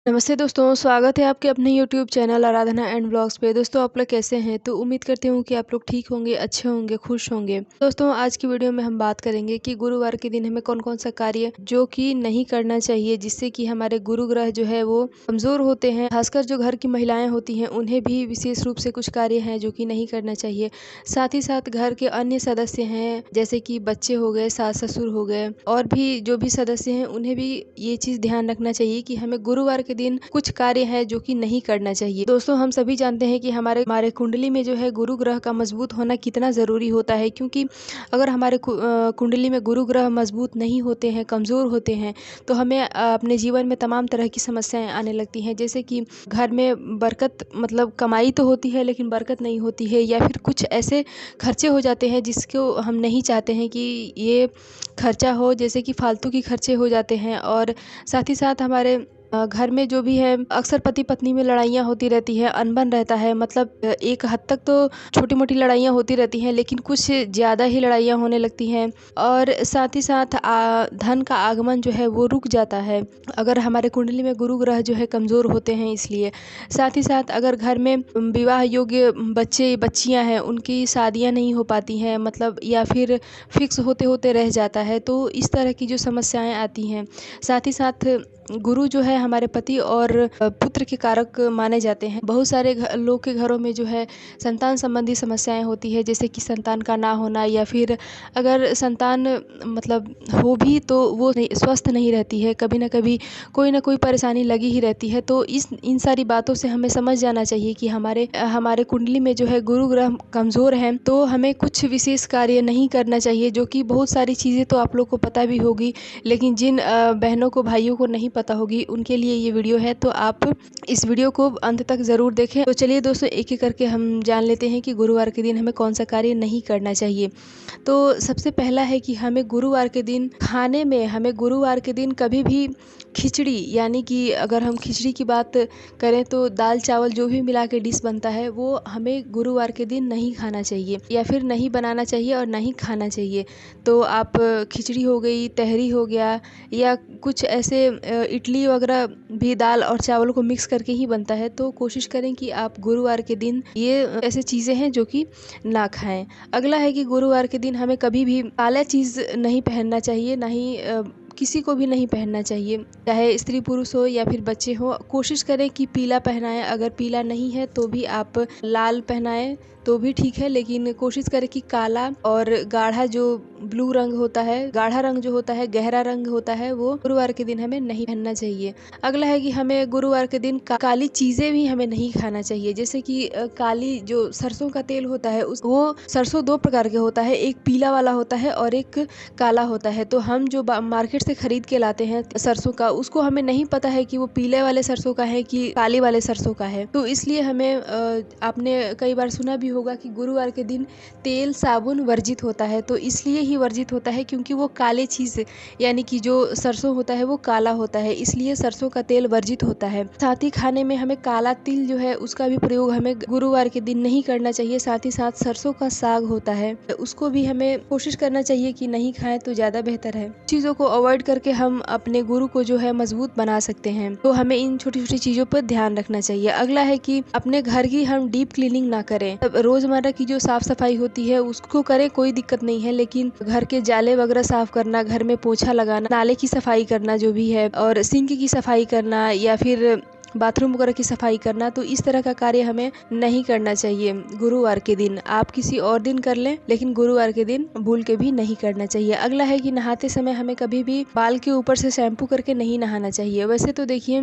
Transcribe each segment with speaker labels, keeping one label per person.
Speaker 1: नमस्ते दोस्तों, स्वागत है आपके अपने YouTube channel Aradhana and blogs पे। दोस्तों आप लोग कैसे हैं? तो उम्मीद करती हूँ कि आप लोग ठीक होंगे, अच्छे होंगे, खुश होंगे। दोस्तों आज की वीडियो में हम बात करेंगे कि गुरुवार के दिन हमें कौन-कौन सा कार्य जो कि नहीं करना चाहिए, जिससे कि हमारे गुरु ग्रह जो है वो कमज़ोर होते हैं। खासकर जो घर की महिलाएँ होती हैं उन्हें भी विशेष रूप से कुछ कार्य हैं जो कि नहीं करना चाहिए। साथ ही साथ घर के अन्य सदस्य हैं जैसे कि बच्चे हो गए, सास-ससुर हो गए और भी जो भी सदस्य हैं उन्हें भी ये चीज़ ध्यान रखना चाहिए कि हमें गुरुवार के दिन कुछ कार्य है जो कि नहीं करना चाहिए। दोस्तों हम सभी जानते हैं कि हमारे कुंडली में जो है गुरु ग्रह का मजबूत होना कितना ज़रूरी होता है, क्योंकि अगर हमारे कुंडली में गुरु ग्रह मजबूत नहीं होते हैं, कमज़ोर होते हैं, तो हमें अपने जीवन में तमाम तरह की समस्याएं आने लगती हैं। जैसे कि घर में बरकत, मतलब कमाई तो होती है लेकिन बरकत नहीं होती है, या फिर कुछ ऐसे खर्चे हो जाते हैं जिसको हम नहीं चाहते हैं कि ये खर्चा हो, जैसे कि फालतू की खर्चे हो जाते हैं। और साथ ही साथ हमारे घर में जो भी है अक्सर पति पत्नी में लड़ाइयाँ होती रहती है, अनबन रहता है। मतलब एक हद तक तो छोटी मोटी लड़ाइयाँ होती रहती हैं, लेकिन कुछ ज़्यादा ही लड़ाइयाँ होने लगती हैं। और साथ ही साथ धन का आगमन जो है वो रुक जाता है, अगर हमारे कुंडली में गुरु ग्रह जो है कमज़ोर होते हैं इसलिए। साथ ही साथ अगर घर में विवाह योग्य बच्चे बच्चियां हैं, उनकी शादियां नहीं हो पाती हैं, मतलब या फिर फिक्स होते होते रह जाता है, तो इस तरह की जो समस्याएं आती हैं। साथ ही साथ गुरु जो है हमारे पति और पुत्र के कारक माने जाते हैं। बहुत सारे लोग के घरों में जो है संतान संबंधी समस्याएं होती है, जैसे कि संतान का ना होना, या फिर अगर संतान मतलब हो भी तो वो स्वस्थ नहीं रहती है, कभी ना कभी कोई ना कोई परेशानी लगी ही रहती है। तो इन सारी बातों से हमें समझ जाना चाहिए कि हमारे कुंडली में जो है गुरु ग्रह कमज़ोर हैं, तो हमें कुछ विशेष कार्य नहीं करना चाहिए। जो कि बहुत सारी चीज़ें तो आप लोग को पता भी होगी, लेकिन जिन बहनों को भाइयों को नहीं पता होगी उनके लिए ये वीडियो है, तो आप इस वीडियो को अंत तक ज़रूर देखें। तो चलिए दोस्तों एक एक करके हम जान लेते हैं कि गुरुवार के दिन हमें कौन सा कार्य नहीं करना चाहिए। तो सबसे पहला है कि हमें गुरुवार के दिन खाने में, हमें गुरुवार के दिन कभी भी खिचड़ी, यानी कि अगर हम खिचड़ी की बात करें तो दाल चावल जो भी मिला के डिश बनता है वो हमें गुरुवार के दिन नहीं खाना चाहिए, या फिर नहीं बनाना चाहिए और नहीं खाना चाहिए। तो आप खिचड़ी हो गई, तहरी हो गया, या कुछ ऐसे इडली वगैरह भी दाल और चावल को मिक्स करके ही बनता है, तो कोशिश करें कि आप गुरुवार के दिन ये ऐसे चीज़ें हैं जो कि ना खाएं। अगला है कि गुरुवार के दिन हमें कभी भी काला चीज़ नहीं पहनना चाहिए, ना ही किसी को भी नहीं पहनना चाहिए, चाहे स्त्री पुरुष हो या फिर बच्चे हो। कोशिश करें कि पीला पहनाएं, अगर पीला नहीं है तो भी आप लाल पहनाएं तो भी ठीक है, लेकिन कोशिश करें कि काला और गाढ़ा जो ब्लू रंग होता है, गाढ़ा रंग जो होता है, गहरा रंग होता है, वो गुरुवार के दिन हमें नहीं पहनना चाहिए। अगला है कि हमें गुरुवार के दिन काली चीज़ें भी हमें नहीं खाना चाहिए, जैसे कि काली जो सरसों का तेल होता है वो सरसों दो प्रकार के होता है, एक पीला वाला होता है और एक काला होता है। तो हम जो मार्केट से खरीद के लाते हैं सरसों का, उसको हमें नहीं पता है कि वो पीले वाले सरसों का है कि काले वाले सरसों का है। तो इसलिए हमें आपने कई बार सुना भी होगा कि गुरुवार के दिन तेल साबुन वर्जित होता है, तो इसलिए ही वर्जित होता है क्योंकि वो काले चीज़, यानी कि जो सरसों होता है वो काला होता है, इसलिए सरसों का तेल वर्जित होता है। साथ ही खाने में हमें काला तिल जो है उसका भी प्रयोग हमें गुरुवार के दिन नहीं करना चाहिए। साथ ही साथ सरसों का साग होता है, उसको भी हमें कोशिश करना चाहिए कि नहीं खाएं तो ज़्यादा बेहतर है। चीज़ों को अवॉइड करके हम अपने गुरु को जो है मजबूत बना सकते हैं, तो हमें इन छोटी छोटी चीज़ों पर ध्यान रखना चाहिए। अगला है कि अपने घर की हम डीप क्लीनिंग ना करें। रोजमर्रा की जो साफ सफाई होती है उसको करें, कोई दिक्कत नहीं है, लेकिन घर के जाले वगैरह साफ करना, घर में पोछा लगाना, नाले की सफाई करना जो भी है, और सिंक की सफाई करना, या फिर बाथरूम वगैरह की सफाई करना, तो इस तरह का कार्य हमें नहीं करना चाहिए गुरुवार के दिन। आप किसी और दिन कर लें, लेकिन गुरुवार के दिन भूल के भी नहीं करना चाहिए। अगला है कि नहाते समय हमें कभी भी बाल के ऊपर से शैम्पू करके नहीं नहाना चाहिए। वैसे तो देखिए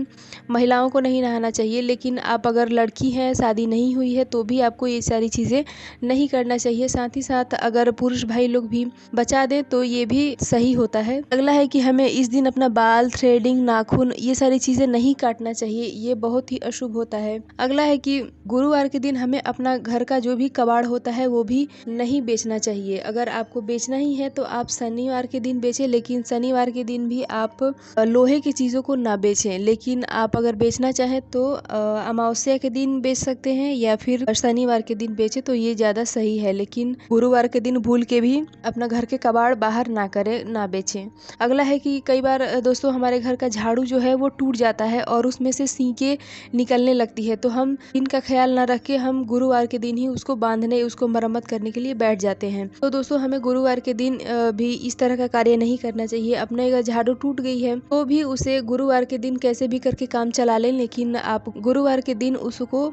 Speaker 1: महिलाओं को नहीं नहाना चाहिए, लेकिन आप अगर लड़की हैं, शादी नहीं हुई है, तो भी आपको ये सारी चीज़ें नहीं करना चाहिए। साथ ही साथ अगर पुरुष भाई लोग भी बचा दें तो ये भी सही होता है। अगला है कि हमें इस दिन अपना बाल, थ्रेडिंग, नाखून, ये सारी चीज़ें नहीं काटना चाहिए। ये बहुत ही अशुभ होता है। अगला है कि गुरुवार के दिन हमें अपना घर का जो भी कबाड़ होता है वो भी नहीं बेचना चाहिए। अगर आपको बेचना ही है तो आप शनिवार के दिन बेचें, लेकिन शनिवार के दिन भी आप लोहे की चीज़ों को ना बेचें। लेकिन आप अगर बेचना चाहें तो अमावस्या के दिन बेच सकते हैं या फिर शनिवार के दिन बेचें तो ये ज़्यादा सही है। लेकिन गुरुवार के दिन भूल के भी अपना घर के कबाड़ बाहर ना करें, ना बेचें। अगला है कि कई बार दोस्तों हमारे घर का झाड़ू जो है वो टूट जाता है और उसमें से सींकें निकलने लगती है, तो हम इनका ख्याल ना रख के हम गुरुवार के दिन ही उसको बांधने, उसको मरम्मत करने के लिए बैठ जाते हैं। तो दोस्तों हमें गुरुवार के दिन भी इस तरह का कार्य नहीं करना चाहिए। अपने अगर झाड़ू टूट गई है तो भी उसे गुरुवार के दिन कैसे भी करके काम चला लें, लेकिन आप गुरुवार के दिन उसको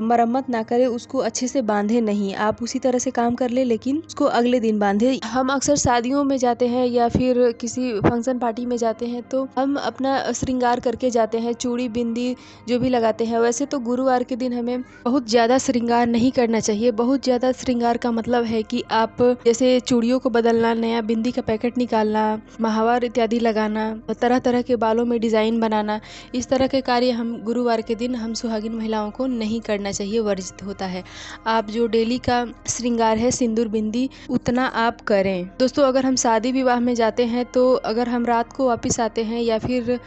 Speaker 1: मरम्मत ना करें, उसको अच्छे से बांधे नहीं। आप उसी तरह से काम कर ले लेकिन उसको अगले दिन बांधे। हम अक्सर शादियों में जाते हैं या फिर किसी फंक्शन पार्टी में जाते हैं तो हम अपना श्रृंगार करके जाते हैं, चूड़ी बिंदी जो भी लगाते हैं। वैसे तो गुरुवार के दिन हमें बहुत ज़्यादा श्रृंगार नहीं करना चाहिए। बहुत ज़्यादा श्रृंगार का मतलब है कि आप जैसे चूड़ियों को बदलना, नया बिंदी का पैकेट निकालना, महावर इत्यादि लगाना, तरह तरह के बालों में डिज़ाइन बनाना, इस तरह के कार्य हम गुरुवार के दिन हम सुहागिन महिलाओं को नहीं करना चाहिए, वर्जित होता है। आप जो डेली का श्रृंगार है, सिंदूर बिंदी, उतना आप करें। दोस्तों अगर हम शादी विवाह में जाते हैं तो अगर हम रात को वापस आते हैं या फिर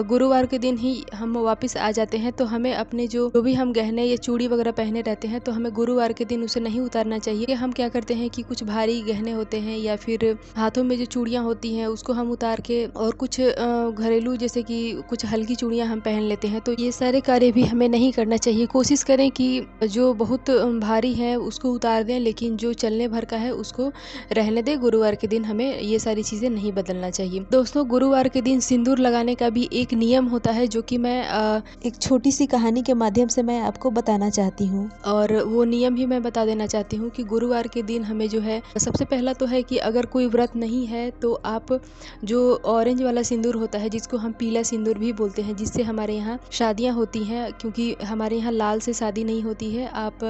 Speaker 1: गुरुवार के दिन ही हम वापस आ जाते हैं तो हमें अपने जो भी हम गहने या चूड़ी वगैरह पहने रहते हैं तो हमें गुरुवार के दिन उसे नहीं उतारना चाहिए। हम क्या करते हैं कि कुछ भारी गहने होते हैं या फिर हाथों में जो चूड़ियाँ होती हैं उसको हम उतार के और कुछ घरेलू जैसे कि कुछ हल्की चूड़ियाँ हम पहन लेते हैं। तो ये सारे कार्य भी हमें नहीं करना चाहिए। कोशिश करें कि जो बहुत भारी है उसको उतार दें, लेकिन जो चलने भर का है उसको रहने दें। गुरुवार के दिन हमें ये सारी चीज़ें नहीं बदलना चाहिए। दोस्तों गुरुवार के दिन सिंदूर लगाने का भी एक नियम होता है जो कि मैं एक छोटी सी कहानी के माध्यम से मैं आपको बताना चाहती हूँ, और वो नियम ही मैं बता देना चाहती हूँ कि गुरुवार के दिन हमें जो है सबसे पहला तो है कि अगर कोई व्रत नहीं है तो आप जो ऑरेंज वाला सिंदूर होता है, जिसको हम पीला सिंदूर भी बोलते हैं, जिससे हमारे यहाँ शादियाँ होती हैं, क्योंकि हमारे यहाँ लाल से शादी नहीं होती है, आप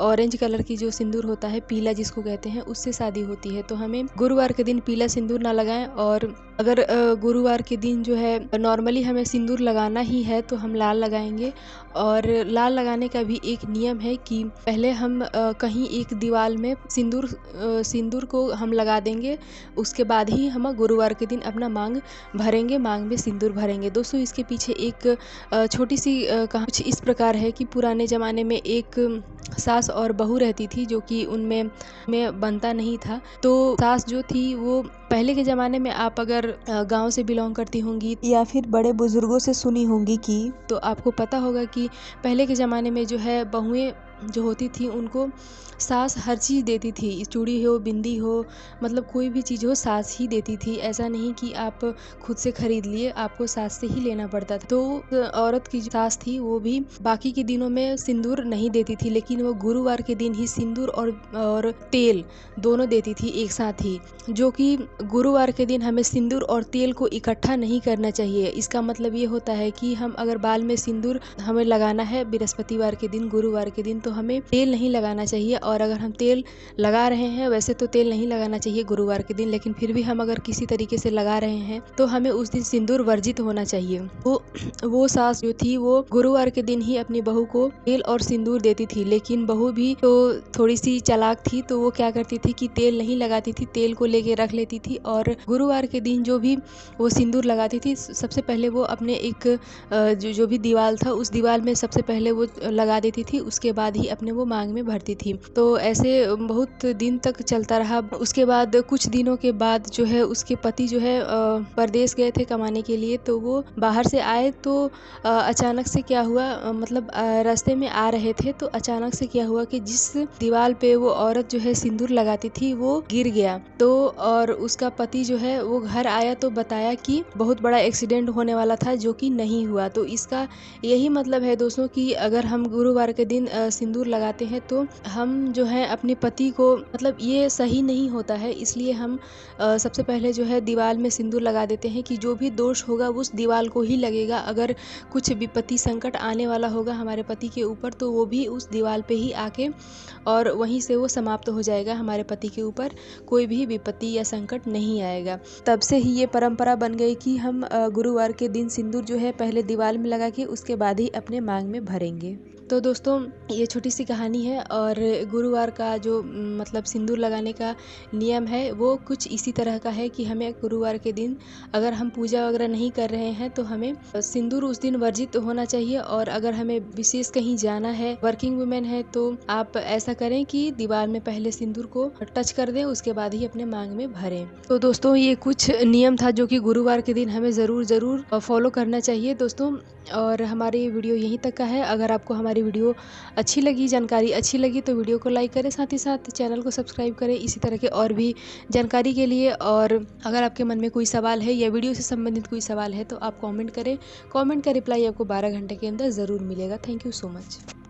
Speaker 1: ऑरेंज कलर की जो सिंदूर होता है, पीला जिसको कहते हैं, उससे शादी होती है। तो हमें गुरुवार के दिन पीला सिंदूर ना लगाएं, और अगर गुरुवार के दिन जो है नॉर्मली हमें सिंदूर लगाना ही है तो हम लाल लगाएंगे। और लाल लगाने का भी एक नियम है कि पहले हम कहीं एक दीवार में सिंदूर को हम लगा देंगे, उसके बाद ही हम गुरुवार के दिन अपना मांग भरेंगे, मांग में सिंदूर भरेंगे। दोस्तों इसके पीछे एक छोटी सी कहानी कुछ इस प्रकार है कि पुराने ज़माने में एक सास और बहू रहती थी जो कि उनमें बनता नहीं था। तो सास जो थी वो पहले के ज़माने में, आप अगर गांव से बिलोंग करती होंगी या फिर बड़े बुजुर्गों से सुनी होंगी कि, तो आपको पता होगा कि पहले के ज़माने में जो है बहुएं जो होती थी उनको सास हर चीज़ देती थी, चूड़ी हो, बिंदी हो, मतलब कोई भी चीज़ हो सास ही देती थी। ऐसा नहीं कि आप खुद से खरीद लिए, आपको सास से ही लेना पड़ता था। तो औरत की जो सास थी वो भी बाकी के दिनों में सिंदूर नहीं देती थी, लेकिन वो गुरुवार के दिन ही सिंदूर और तेल दोनों देती थी एक साथ ही, जो कि गुरुवार के दिन हमें सिंदूर और तेल को इकट्ठा नहीं करना चाहिए। इसका मतलब ये होता है कि हम अगर बाल में सिंदूर हमें लगाना है बृहस्पतिवार के दिन, गुरुवार के दिन, तो हमें तेल नहीं लगाना चाहिए। और अगर हम तेल लगा रहे हैं, वैसे तो तेल नहीं लगाना चाहिए गुरुवार के दिन, लेकिन फिर भी हम अगर किसी तरीके से लगा रहे हैं तो हमें उस दिन सिंदूर वर्जित होना चाहिए। वो सास जो थी वो गुरुवार के दिन ही अपनी बहू को तेल और सिंदूर देती थी, लेकिन बहू भी तो थोड़ी सी चालाक थी, तो वो क्या करती थी कि तेल नहीं लगाती थी, तेल को लेके रख लेती थी, और गुरुवार के दिन जो भी वो सिंदूर लगाती थी सबसे पहले वो अपने एक जो भी दीवार था उस दीवार में सबसे पहले वो लगा देती थी, उसके बाद ही अपने वो मांग में भरती थी। तो ऐसे बहुत दिन तक चलता रहा। उसके बाद कुछ दिनों के बाद जो है उसके पति जो है परदेश गए थे कमाने के लिए, तो वो बाहर से आए तो अचानक से क्या हुआ, मतलब रास्ते में आ रहे थे तो अचानक से क्या हुआ कि जिस दीवार पे वो औरत जो है सिंदूर लगाती थी वो गिर गया। तो और उसका पति जो है वो घर आया तो बताया कि बहुत बड़ा एक्सीडेंट होने वाला था, जो कि नहीं हुआ। तो इसका यही मतलब है दोस्तों कि अगर हम गुरुवार के दिन सिंदूर लगाते हैं तो हम जो है अपने पति को, मतलब ये सही नहीं होता है, इसलिए हम सबसे पहले जो है दीवार में सिंदूर लगा देते हैं कि जो भी दोष होगा उस दीवार को ही लगेगा। अगर कुछ विपत्ति संकट आने वाला होगा हमारे पति के ऊपर तो वो भी उस दीवार पे ही आके और वहीं से वो समाप्त हो जाएगा। हमारे पति के ऊपर कोई भी विपत्ति या संकट नहीं आएगा। तब से ही ये परंपरा बन गई कि हम गुरुवार के दिन सिंदूर जो है पहले दीवार में लगा के उसके बाद ही अपने मांग में भरेंगे। तो दोस्तों ये छोटी सी कहानी है और गुरुवार का जो मतलब सिंदूर लगाने का नियम है वो कुछ इसी तरह का है कि हमें गुरुवार के दिन अगर हम पूजा वगैरह नहीं कर रहे हैं तो हमें सिंदूर उस दिन वर्जित होना चाहिए। और अगर हमें विशेष कहीं जाना है, वर्किंग वुमेन है, तो आप ऐसा करें कि दीवार में पहले सिंदूर को टच कर दें, उसके बाद ही अपने मांग में भरें। तो दोस्तों ये कुछ नियम था जो कि गुरुवार के दिन हमें ज़रूर फॉलो करना चाहिए दोस्तों। और हमारी वीडियो यहीं तक का है। अगर आपको हमारी वीडियो अच्छी लगी, जानकारी अच्छी लगी तो वीडियो को लाइक करें, साथ ही साथ चैनल को सब्सक्राइब करें इसी तरह के और भी जानकारी के लिए। और अगर आपके मन में कोई सवाल है या वीडियो से संबंधित कोई सवाल है तो आप कमेंट करें। कमेंट का रिप्लाई आपको 12 घंटे के अंदर ज़रूर मिलेगा। Thank you so much.